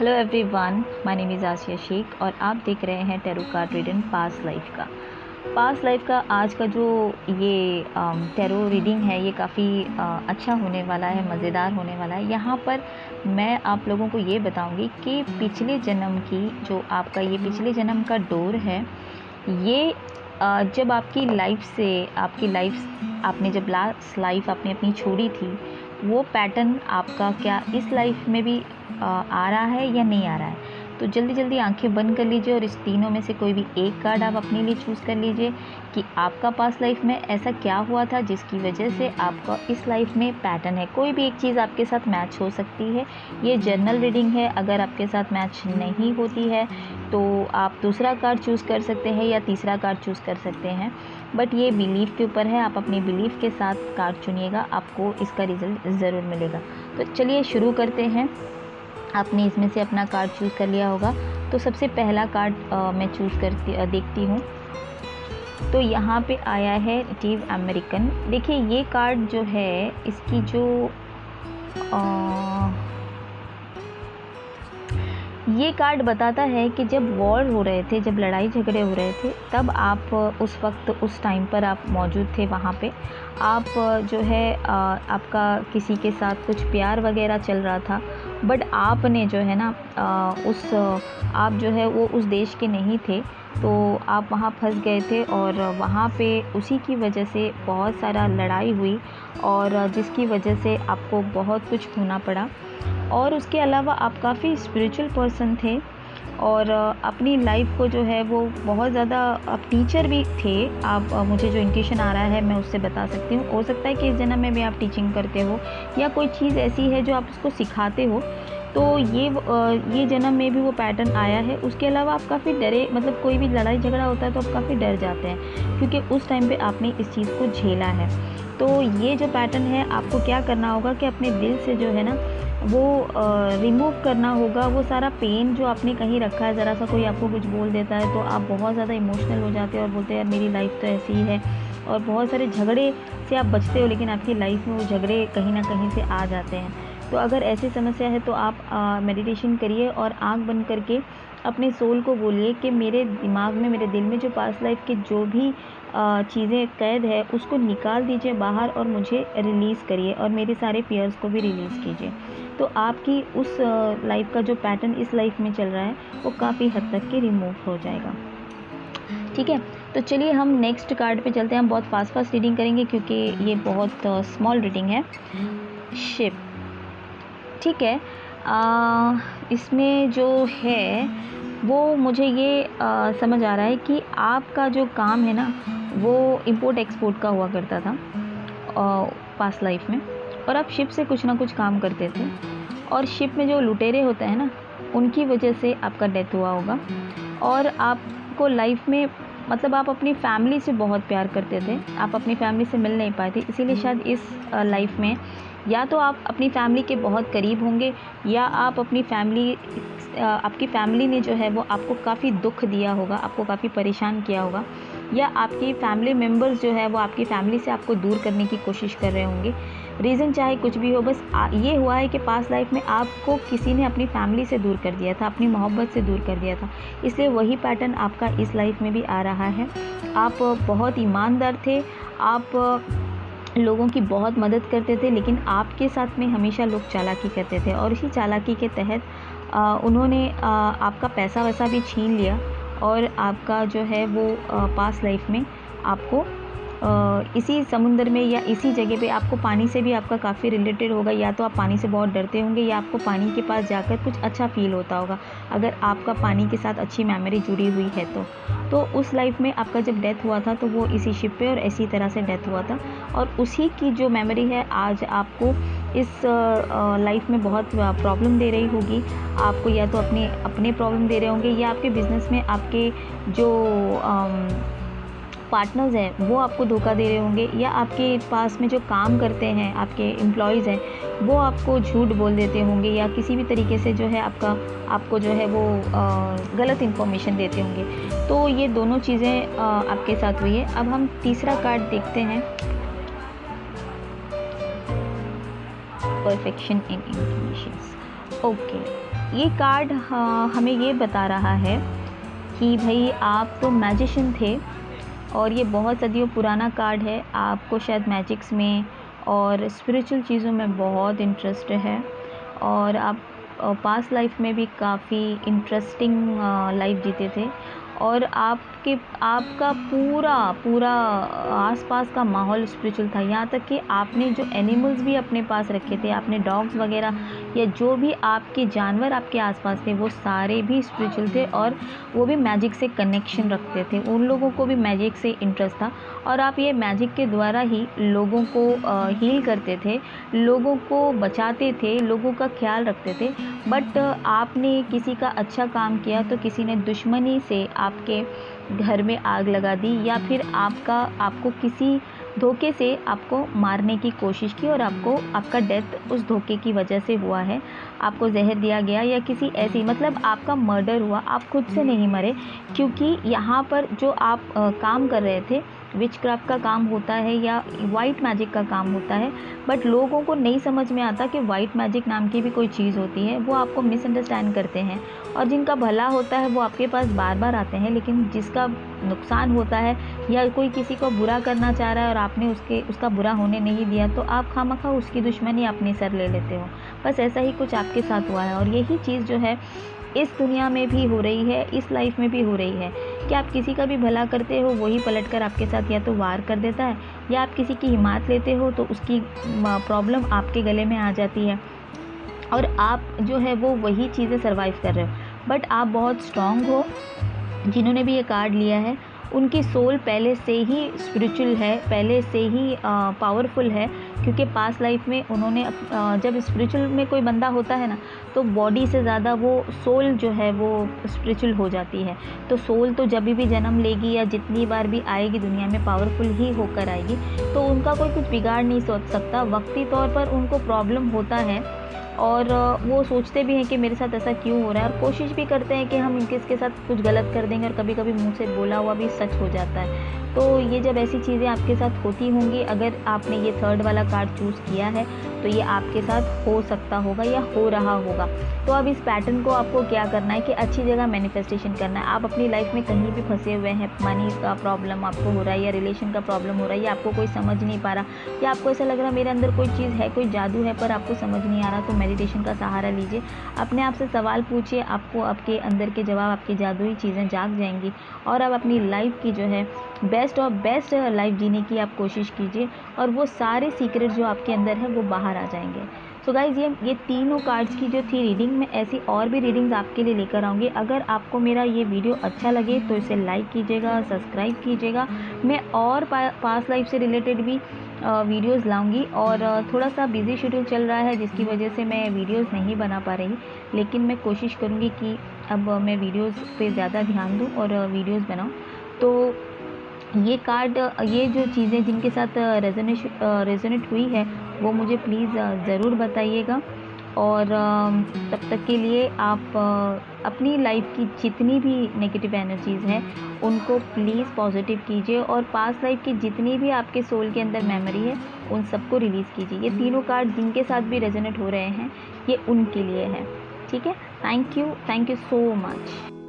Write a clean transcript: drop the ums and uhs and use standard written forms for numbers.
Hello everyone, my name is Asiya Shaikh और आप देख रहे हैं tarot card reading past life का आज का जो ये टैरो रीडिंग है ये काफ़ी अच्छा होने वाला है, मज़ेदार होने वाला है। यहाँ पर मैं आप लोगों को ये बताऊंगी कि पिछले जन्म की जो आपका ये पिछले जन्म का डोर है, ये जब आपकी लाइफ आपने जब लास्ट लाइफ आपने अपनी छोड़ी थी, वो पैटर्न आपका क्या इस लाइफ में भी आ रहा है या नहीं आ रहा है। तो जल्दी जल्दी आंखें बंद कर लीजिए और इस तीनों में से कोई भी एक कार्ड आप अपने लिए चूज़ कर लीजिए कि आपका पास्ट लाइफ में ऐसा क्या हुआ था जिसकी वजह से आपका इस लाइफ में पैटर्न है। कोई भी एक चीज़ आपके साथ मैच हो सकती है। ये जनरल रीडिंग है, अगर आपके साथ मैच नहीं होती है तो आप दूसरा कार्ड चूज़ कर सकते हैं या तीसरा कार्ड चूज़ कर सकते हैं, बट ये बिलीफ के ऊपर है। आप अपने बिलीफ के साथ कार्ड चुनिएगा, आपको इसका रिज़ल्ट ज़रूर मिलेगा। तो चलिए शुरू करते हैं। आपने इसमें से अपना कार्ड चूज़ कर लिया होगा, तो सबसे पहला कार्ड मैं चूज़ करती देखती हूँ। तो यहाँ पे आया है नेटिव अमेरिकन। देखिए ये कार्ड जो है इसकी जो ये कार्ड बताता है कि जब वॉर हो रहे थे, जब लड़ाई झगड़े हो रहे थे, तब आप उस वक्त उस टाइम पर आप मौजूद थे वहाँ पे। आप जो है आपका किसी के साथ कुछ प्यार वगैरह चल रहा था, बट आपने जो है ना आप जो है वो उस देश के नहीं थे, तो आप वहाँ फंस गए थे और वहाँ पे उसी की वजह से बहुत सारा लड़ाई हुई और जिसकी वजह से आपको बहुत कुछ खोना पड़ा। और उसके अलावा आप काफ़ी स्पिरिचुअल पर्सन थे और अपनी लाइफ को जो है वो बहुत ज़्यादा आप टीचर भी थे। आप मुझे जो इंट्यूशन आ रहा है मैं उससे बता सकती हूँ। हो सकता है कि इस जन्म में भी आप टीचिंग करते हो या कोई चीज़ ऐसी है जो आप उसको सिखाते हो, तो ये जन्म में भी वो पैटर्न आया है। उसके अलावा आप काफ़ी डरे, मतलब कोई भी लड़ाई झगड़ा होता है तो आप काफ़ी डर जाते हैं क्योंकि उस टाइम पे आपने इस चीज़ को झेला है। तो ये जो पैटर्न है, आपको क्या करना होगा कि अपने दिल से जो है ना वो रिमूव करना होगा वो सारा पेन जो आपने कहीं रखा है। ज़रा सा कोई आपको कुछ बोल देता है तो आप बहुत ज़्यादा इमोशनल हो जाते हो और बोलते हैं यार मेरी लाइफ तो ऐसी ही है, और बहुत सारे झगड़े से आप बचते हो लेकिन आपकी लाइफ में वो झगड़े कहीं ना कहीं से आ जाते हैं। तो अगर ऐसी समस्या है तो आप मेडिटेशन करिए और आंख बंद करके अपने सोल को बोलिए कि मेरे दिमाग में, मेरे दिल में जो पास्ट लाइफ के जो भी चीज़ें कैद है उसको निकाल दीजिए बाहर और मुझे रिलीज़ करिए और मेरे सारे फियर्स को भी रिलीज़ कीजिए। तो आपकी उस लाइफ का जो पैटर्न इस लाइफ में चल रहा है वो काफ़ी हद तक के रिमूव हो जाएगा। ठीक है, तो चलिए हम नेक्स्ट कार्ड पे चलते हैं। हम बहुत फास्ट रीडिंग करेंगे क्योंकि ये बहुत स्मॉल रीडिंग है। शिप, ठीक है। इसमें जो है वो मुझे ये समझ आ रहा है कि आपका जो काम है ना वो इंपोर्ट एक्सपोर्ट का हुआ करता था पास्ट लाइफ में, और आप शिप से कुछ ना कुछ काम करते थे और शिप में जो लुटेरे होते हैं ना उनकी वजह से आपका डेथ हुआ होगा। और आपको लाइफ में, मतलब आप अपनी फैमिली से बहुत प्यार करते थे, आप अपनी फैमिली से मिल नहीं पाए थे, इसीलिए शायद इस लाइफ में या तो आप अपनी फैमिली के बहुत करीब होंगे या आप अपनी आपकी फैमिली ने जो है वो आपको काफ़ी दुख दिया होगा, आपको काफ़ी परेशान किया होगा, या आपकी फैमिली मेम्बर्स जो है वो आपकी फैमिली से आपको दूर करने की कोशिश कर रहे होंगे। रीज़न चाहे कुछ भी हो, बस ये हुआ है कि पास्ट लाइफ में आपको किसी ने अपनी फैमिली से दूर कर दिया था, अपनी मोहब्बत से दूर कर दिया था, इसलिए वही पैटर्न आपका इस लाइफ में भी आ रहा है। आप बहुत ईमानदार थे, आप लोगों की बहुत मदद करते थे, लेकिन आपके साथ में हमेशा लोग चालाकी करते थे और इसी चालाकी के तहत उन्होंने आपका पैसा वैसा भी छीन लिया और आपका जो है वो पास्ट लाइफ में आपको इसी समुंदर में या इसी जगह पे आपको पानी से भी आपका काफ़ी रिलेटेड होगा, या तो आप पानी से बहुत डरते होंगे या आपको पानी के पास जाकर कुछ अच्छा फील होता होगा अगर आपका पानी के साथ अच्छी मेमोरी जुड़ी हुई है तो उस लाइफ में आपका जब डेथ हुआ था तो वो इसी शिप पे और इसी तरह से डेथ हुआ था, और उसी की जो मेमोरी है आज आपको इस लाइफ में बहुत प्रॉब्लम दे रही होगी। आपको या तो अपने प्रॉब्लम दे रहे होंगे या आपके बिज़नेस में आपके जो पार्टनर्स हैं वो आपको धोखा दे रहे होंगे, या आपके पास में जो काम करते हैं आपके एम्प्लॉयज़ हैं वो आपको झूठ बोल देते होंगे या किसी भी तरीके से जो है आपको जो है वो गलत इन्फॉर्मेशन देते होंगे। तो ये दोनों चीज़ें आपके साथ हुई है। अब हम तीसरा कार्ड देखते हैं, परफेक्शन इन इंट्यूशंस। ओके, ये कार्ड हमें ये बता रहा है कि भाई आप तो मैजिशियन थे और ये बहुत सदियों पुराना कार्ड है। आपको शायद मैजिक्स में और स्पिरिचुअल चीज़ों में बहुत इंटरेस्ट है और आप पास्ट लाइफ में भी काफ़ी इंटरेस्टिंग लाइफ जीते थे और आपका पूरा आसपास का माहौल स्पिरिचुअल था। यहाँ तक कि आपने जो एनिमल्स भी अपने पास रखे थे, आपने डॉग्स वगैरह या जो भी आपके जानवर आपके आसपास थे, वो सारे भी स्पिरिचुअल थे और वो भी मैजिक से कनेक्शन रखते थे। उन लोगों को भी मैजिक से इंटरेस्ट था और आप ये मैजिक के द्वारा ही लोगों को हील करते थे, लोगों को बचाते थे, लोगों का ख्याल रखते थे। बट आपने किसी का अच्छा काम किया तो किसी ने दुश्मनी से आपके घर में आग लगा दी या फिर आपको किसी धोखे से आपको मारने की कोशिश की और आपका डेथ उस धोखे की वजह से हुआ है। आपको जहर दिया गया या किसी ऐसी मतलब आपका मर्डर हुआ, आप खुद से नहीं मरे। क्योंकि यहाँ पर जो आप काम कर रहे थे विचक्राफ्ट का काम होता है या वाइट मैजिक का काम होता है, बट लोगों को नहीं समझ में आता कि वाइट मैजिक नाम की भी कोई चीज़ होती है। वो आपको मिसअंडरस्टैंड करते हैं और जिनका भला होता है वो आपके पास बार बार आते हैं, लेकिन जिसका नुकसान होता है या कोई किसी को बुरा करना चाह रहा है और आपने उसका बुरा होने नहीं दिया तो आप खामखा उसकी दुश्मनी अपने सर ले लेते हो। बस ऐसा ही कुछ आपके साथ हुआ है और यही चीज़ जो है इस दुनिया में भी हो रही है, इस लाइफ में भी हो रही है कि आप किसी का भी भला करते हो वही पलटकर आपके साथ या तो वार कर देता है या आप किसी की हिमायत लेते हो तो उसकी प्रॉब्लम आपके गले में आ जाती है और आप जो है वो वही चीज़ें सर्वाइव कर रहे हो। बट आप बहुत स्ट्रांग हो। जिन्होंने भी ये कार्ड लिया है उनकी सोल पहले से ही स्पिरिचुअल है, पहले से ही पावरफुल है, क्योंकि पास्ट लाइफ में उन्होंने जब स्पिरिचुअल में कोई बंदा होता है ना तो बॉडी से ज़्यादा वो सोल जो है वो स्पिरिचुअल हो जाती है। तो सोल तो जब भी जन्म लेगी या जितनी बार भी आएगी दुनिया में पावरफुल ही होकर आएगी, तो उनका कोई कुछ बिगाड़ नहीं सोच सकता। वक्ती तौर पर उनको प्रॉब्लम होता है और वो सोचते भी हैं कि मेरे साथ ऐसा क्यों हो रहा है और कोशिश भी करते हैं कि हम इसके साथ कुछ गलत कर देंगे और कभी कभी मुंह से बोला हुआ भी सच हो जाता है। तो ये जब ऐसी चीज़ें आपके साथ होती होंगी, अगर आपने ये थर्ड वाला कार्ड चूज़ किया है तो ये आपके साथ हो सकता होगा या हो रहा होगा। तो अब इस पैटर्न को आपको क्या करना है कि अच्छी जगह मैनिफेस्टेशन करना है। आप अपनी लाइफ में कहीं भी फंसे हुए हैं, मनी का प्रॉब्लम आपको हो रहा है या रिलेशन का प्रॉब्लम हो रहा है या आपको कोई समझ नहीं पा रहा या आपको ऐसा लग रहा है मेरे अंदर कोई चीज़ है, कोई जादू है पर आपको समझ नहीं आ रहा, तो मेडिटेशन का सहारा लीजिए। अपने आप से सवाल पूछिए, आपको आपके अंदर के जवाब, आपकी जादुई चीज़ें जाग जाएंगी और आप अपनी लाइफ की जो है बेस्ट लाइफ जीने की आप कोशिश कीजिए और वो सारे सीक्रेट जो आपके अंदर है वो बाहर आ जाएंगे। सो गाइज़ ये तीनों कार्ड्स की जो थी रीडिंग, में ऐसी और भी रीडिंग्स आपके लिए लेकर आऊँगी। अगर आपको मेरा ये वीडियो अच्छा लगे तो इसे लाइक कीजिएगा, सब्सक्राइब कीजिएगा। मैं और पास्ट लाइफ से रिलेटेड भी वीडियोस लाऊंगी और थोड़ा सा बिजी शेड्यूल चल रहा है जिसकी वजह से मैं वीडियोस नहीं बना पा रही, लेकिन मैं कोशिश करूँगी कि अब मैं वीडियोस पे ज़्यादा ध्यान दूँ और वीडियोस बनाऊँ। तो ये कार्ड, ये जो चीज़ें जिनके साथ रेजोनेट हुई है वो मुझे प्लीज़ ज़रूर बताइएगा और तब तक के लिए आप अपनी लाइफ की जितनी भी नेगेटिव एनर्जीज़ हैं उनको प्लीज़ पॉजिटिव कीजिए और पास्ट लाइफ की जितनी भी आपके सोल के अंदर मेमोरी है उन सबको रिलीज़ कीजिए। ये तीनों कार्ड जिनके साथ भी रेजोनेट हो रहे हैं ये उनके लिए है। ठीक है, थैंक यू सो मच।